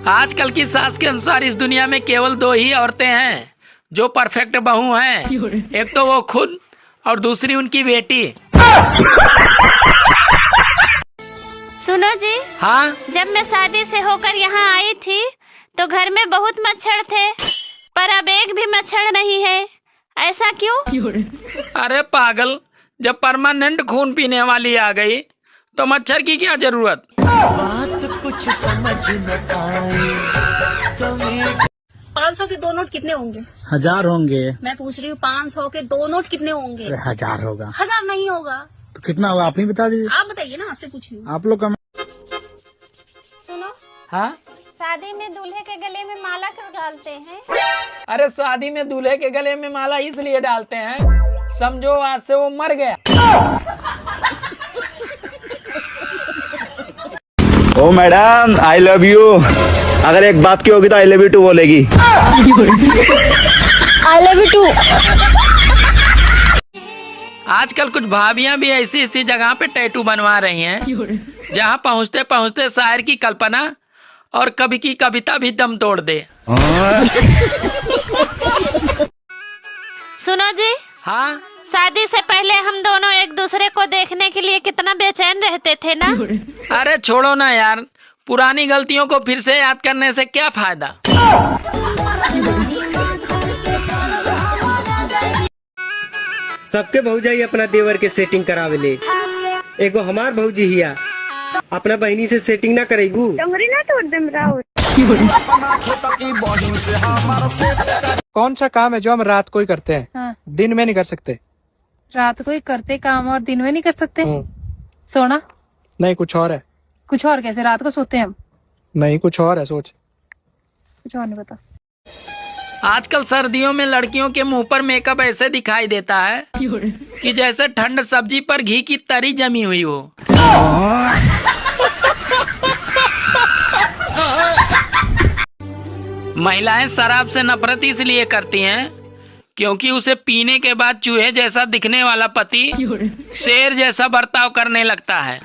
आजकल की सास के अनुसार इस दुनिया में केवल दो ही औरतें हैं जो परफेक्ट बहू हैं। एक तो वो खुद और दूसरी उनकी बेटी। सुनो जी। हाँ। जब मैं शादी से होकर यहाँ आई थी तो घर में बहुत मच्छर थे, पर अब एक भी मच्छर नहीं है। ऐसा क्यों? अरे पागल, जब परमानेंट खून पीने वाली आ गई तो मच्छर की क्या जरूरत। बात कुछ समझ न आए। 500 के 2 नोट कितने होंगे? 1000 होंगे। मैं पूछ रही हूँ 500 के 2 नोट कितने होंगे? 1000 होगा। 1000 नहीं होगा। तो कितना होगा आप ही बता दीजिए। आप बताइए ना, आपसे पूछ रही हूँ। आप लोग का। सुनो। हाँ। शादी में दूल्हे के गले में माला क्यों डालते हैं? अरे शादी में दूल्हे के गले में माला इसलिए डालते हैं, समझो आज से वो मर गया। ओ मैडम, आई लव यू। अगर एक बात की होगी तो आई लव यू टू बोलेगी। I love you too. आजकल कुछ भाभियां भी ऐसी ऐसी जगह पे टैटू बनवा रही हैं जहां पहुंचते पहुंचते शायर की कल्पना और कवि की कविता भी दम तोड़ दे। सुनो जी। हाँ। शादी से पहले हम दोनों एक दूसरे को देखने के लिए कितना बेचैन रहते थे ना। अरे छोड़ो ना यार, पुरानी गलतियों को फिर से याद करने से क्या फायदा। सबके भौजाई अपना देवर के सेटिंग करावे ले। एगो हमार भौजी हिया, अपना बहनी से सेटिंग ना करेगू। कौन सा काम है जो हम रात को ही करते हैं? हाँ। दिन में नहीं कर सकते। रात को ही करते काम और दिन में नहीं कर सकते? सोना? नहीं, कुछ और है। कुछ और कैसे? रात को सोते हैं हम? नहीं, कुछ और है, सोच। कुछ और नहीं पता। आजकल सर्दियों में लड़कियों के मुंह पर मेकअप ऐसे दिखाई देता है कि जैसे ठंड सब्जी पर घी की तरी जमी हुई हो। महिलाएं शराब से नफरत इसलिए करती हैं क्योंकि उसे पीने के बाद चूहे जैसा दिखने वाला पति शेर जैसा बर्ताव करने लगता है।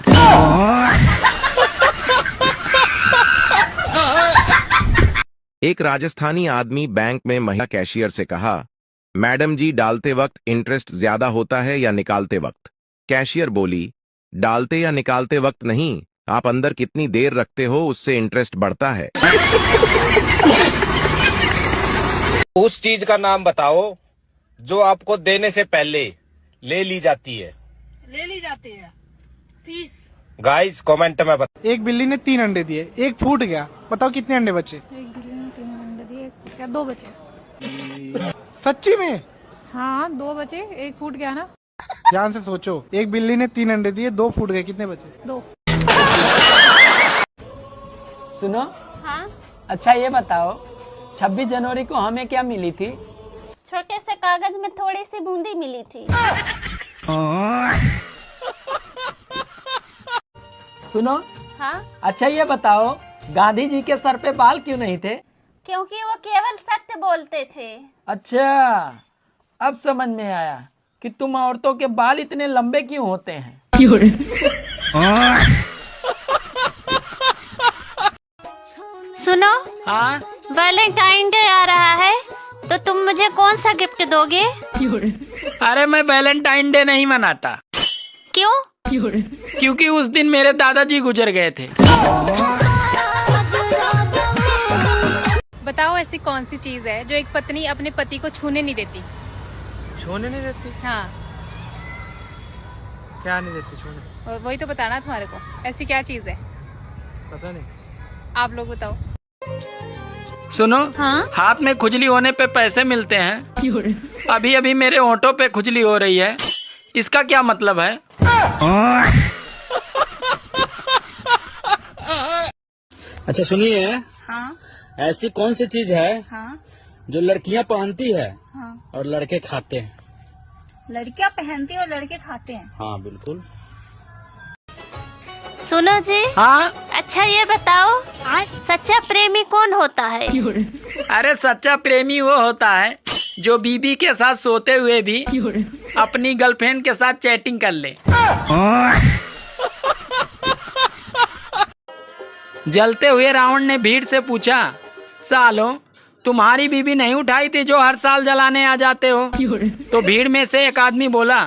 एक राजस्थानी आदमी बैंक में महिला कैशियर से कहा, मैडम जी डालते वक्त इंटरेस्ट ज्यादा होता है या निकालते वक्त? कैशियर बोली, डालते या निकालते वक्त नहीं, आप अंदर कितनी देर रखते हो उससे इंटरेस्ट बढ़ता है। उस चीज का नाम बताओ जो आपको देने से पहले ले ली जाती है। फीस। गाइस कमेंट में बताओ। एक बिल्ली ने 3 अंडे दिए, एक फूट गया, बताओ कितने अंडे बचे? एक बिल्ली ने 3 अंडे दिए, क्या 2 बचे? सच्ची में? हाँ 2 बचे, एक फूट गया ना। ध्यान से सोचो, एक बिल्ली ने 3 अंडे दिए, 2 फूट गए, कितने बचे? 2। सुनो। हाँ। अच्छा ये बताओ, 26 जनवरी को हमें क्या मिली थी? छोटे से कागज में थोड़ी सी बूंदी मिली थी। सुनो। हाँ। अच्छा ये बताओ, गांधी जी के सर पे बाल क्यों नहीं थे? क्योंकि वो केवल सत्य बोलते थे। अच्छा, अब समझ में आया कि तुम औरतों के बाल इतने लंबे क्यों होते हैं। सुनो। हाँ। वैलेंटाइन डे आ रहा है तो तुम मुझे कौन सा गिफ्ट दोगे? अरे मैं वैलेंटाइन डे नहीं मनाता। क्यों? क्योंकि उस दिन मेरे दादाजी गुजर गए थे। बताओ ऐसी कौन सी चीज है जो एक पत्नी अपने पति को छूने नहीं देती? छूने नहीं देती? हाँ। क्या नहीं देती छूने? वही तो बताना तुम्हारे को, ऐसी क्या चीज है? पता नहीं। आप लोग बताओ। सुनो। हाँ? हाथ में खुजली होने पे पैसे मिलते हैं। अभी अभी मेरे होंठों पे खुजली हो रही है, इसका क्या मतलब है? अच्छा सुनिए। हाँ। ऐसी कौन सी चीज है हाँ। जो लड़कियां पहनती है हाँ। और लड़के खाते हैं? लड़कियां पहनती हैं और लड़के खाते हैं। हाँ बिल्कुल। सुनो जी। हाँ। अच्छा ये बताओ, सच्चा प्रेमी कौन होता है? अरे सच्चा प्रेमी वो होता है जो बीबी के साथ सोते हुए भी अपनी गर्लफ्रेंड के साथ चैटिंग कर ले। जलते हुए रावण ने भीड़ से पूछा, सालो तुम्हारी बीबी नहीं उठाई थी जो हर साल जलाने आ जाते हो? तो भीड़ में से एक आदमी बोला,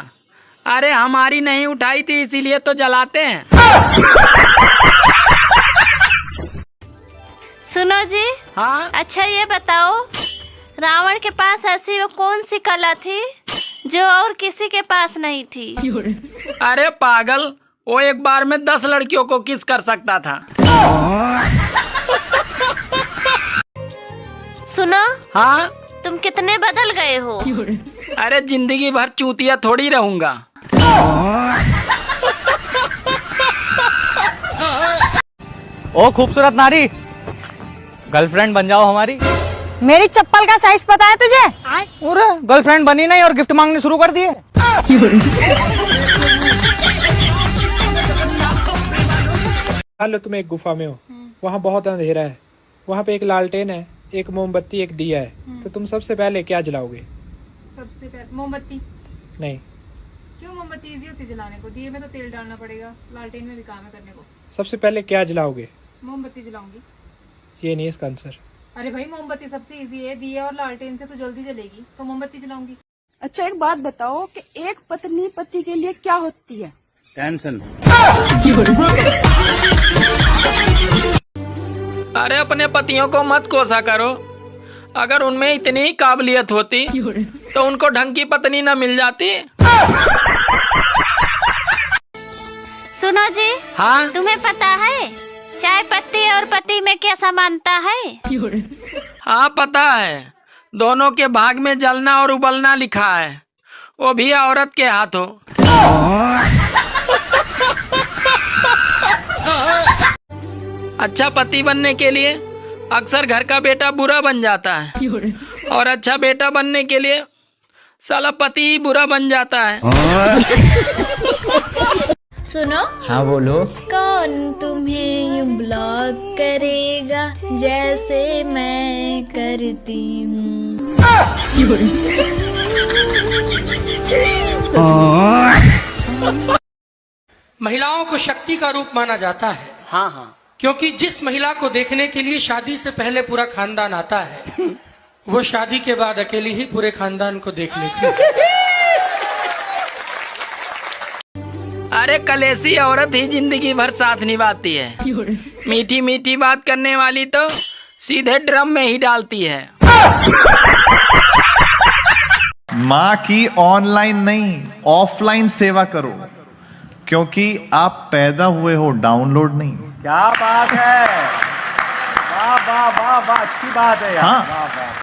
अरे हमारी नहीं उठाई थी इसीलिए तो जलाते हैं। सुनो जी। हाँ। अच्छा ये बताओ, रावण के पास ऐसी वो कौन सी कला थी जो और किसी के पास नहीं थी? अरे पागल, वो एक बार में 10 लड़कियों को किस कर सकता था। सुनो। हाँ। तुम कितने बदल गए हो? अरे जिंदगी भर चूतिया थोड़ी रहूंगा। ओ खूबसूरत नारी, गर्लफ्रेंड बन जाओ हमारी। मेरी चप्पल का साइज पता है तुझे? अरे गर्लफ्रेंड बनी नहीं और गिफ्ट मांगने शुरू कर दिए। मान लो तुम एक गुफा में हो, वहाँ बहुत अंधेरा है, वहाँ पे एक लालटेन है, एक मोमबत्ती, एक दिया है, तो तुम सबसे पहले क्या जलाओगे? सबसे पहले मोमबत्ती। नहीं। क्यों? मोमबत्ती इजी होती है जलाने को, दिए में तो तेल डालना पड़ेगा, लालटेन में भी काम है करने को। सबसे पहले क्या जलाओगे? मोमबत्ती जलाऊंगी। ये नहीं इसका आंसर। अरे भाई मोमबत्ती सबसे इजी है, दिए और लालटेन से तो जल्दी जलेगी, तो मोमबत्ती जलाऊंगी। अच्छा एक बात बताओ कि एक पत्नी पति के लिए क्या होती है? टेंशन। अरे अपने पतियों को मत कोसा करो, अगर उनमें इतनी ही काबिलियत होती तो उनको ढंग की पत्नी न मिल जाती। सुनो जी। हाँ। तुम्हें पता है चाय पत्ती और पति में क्या समानता है? हाँ पता है, दोनों के भाग में जलना और उबलना लिखा है, वो भी औरत के हाथों। अच्छा पति बनने के लिए अक्सर घर का बेटा बुरा बन जाता है, और अच्छा बेटा बनने के लिए साला पति ही बुरा बन जाता है। सुनो। हाँ बोलो। कौन तुम्हें यूं ब्लॉक करेगा जैसे मैं करती हूँ? महिलाओं को शक्ति का रूप माना जाता है। हाँ हाँ। क्योंकि जिस महिला को देखने के लिए शादी से पहले पूरा खानदान आता है, वो शादी के बाद अकेली ही पूरे खानदान को देख लेती है। अरे कलेसी औरत ही जिंदगी भर साथ निभाती है, मीठी मीठी बात करने वाली तो सीधे ड्रम में ही डालती है। माँ की ऑनलाइन नहीं ऑफलाइन सेवा करो, क्योंकि आप पैदा हुए हो डाउनलोड नहीं। क्या बात है, वाह वाह वाह वाह, अच्छी बात है यार। हाँ। वाह वाह।